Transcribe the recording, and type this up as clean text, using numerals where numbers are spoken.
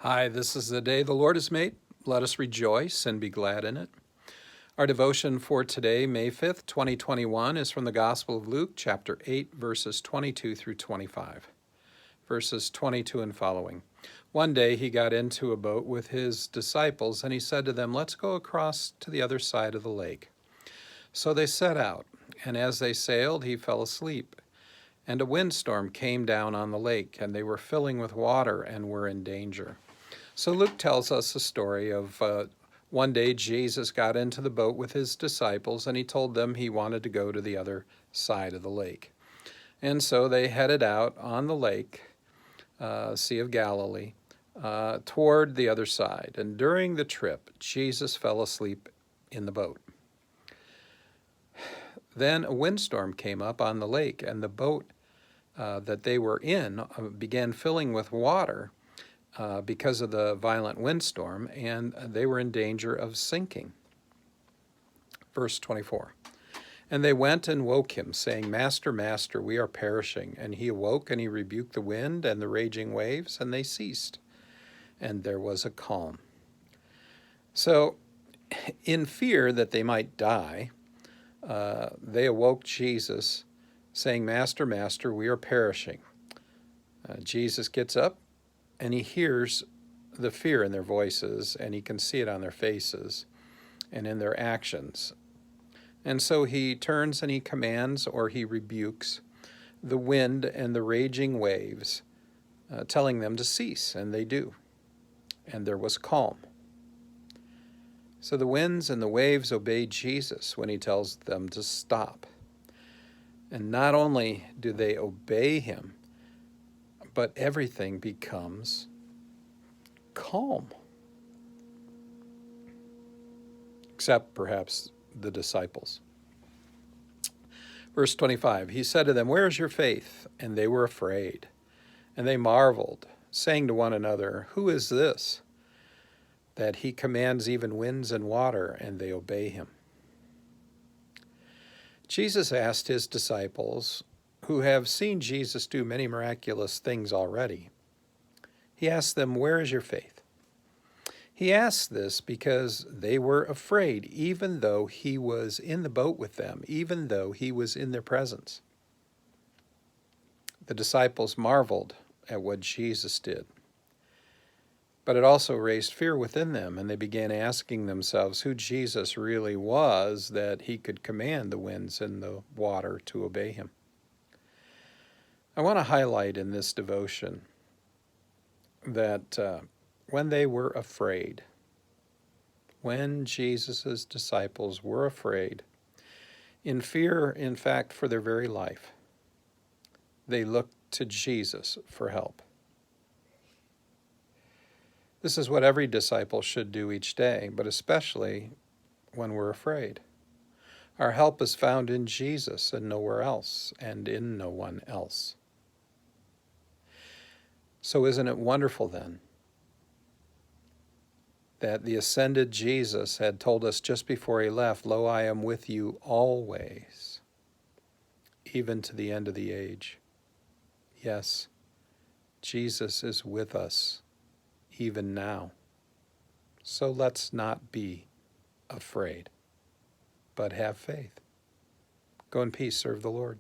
Hi, this is the day the Lord has made. Let us rejoice and be glad in it. Our devotion for today, May 5th, 2021, is from the Gospel of Luke, chapter 8, verses 22 through 25. Verses 22 and following. One day he got into a boat with his disciples, and he said to them, "Let's go across to the other side of the lake." So they set out, and as they sailed, he fell asleep. And a windstorm came down on the lake, and they were filling with water and were in danger. So Luke tells us a story of one day Jesus got into the boat with his disciples, and he told them he wanted to go to the other side of the lake. And so they headed out on the lake, Sea of Galilee, toward the other side. And during the trip, Jesus fell asleep in the boat. Then a windstorm came up on the lake, and the boat that they were in began filling with water because of the violent windstorm, and they were in danger of sinking. Verse 24. And they went and woke him, saying, "Master, Master, we are perishing." And he awoke, and he rebuked the wind and the raging waves, and they ceased. And there was a calm. So, in fear that they might die, they awoke Jesus, saying, "Master, Master, we are perishing." Jesus gets up, and he hears the fear in their voices, and he can see it on their faces and in their actions. And so he turns and he commands, or he rebukes, the wind and the raging waves, telling them to cease, and they do. And there was calm. So the winds and the waves obey Jesus when he tells them to stop. And not only do they obey him, but everything becomes calm. Except perhaps the disciples. Verse 25, he said to them, "Where is your faith?" And they were afraid. And they marveled, saying to one another, "Who is this, that he commands even winds and water, and they obey him?" Jesus asked his disciples, who have seen Jesus do many miraculous things already, he asked them, "Where is your faith?" He asked this because they were afraid, even though he was in the boat with them, even though he was in their presence. The disciples marveled at what Jesus did. But it also raised fear within them, and they began asking themselves who Jesus really was, that he could command the winds and the water to obey him. I want to highlight in this devotion that when they were afraid, when Jesus' disciples were afraid, in fear, in fact, for their very life, they looked to Jesus for help. This is what every disciple should do each day, but especially when we're afraid. Our help is found in Jesus and nowhere else, and in no one else. So isn't it wonderful then that the ascended Jesus had told us just before he left, "Lo, I am with you always, even to the end of the age." Yes, Jesus is with us even now. So let's not be afraid, but have faith. Go in peace, serve the Lord.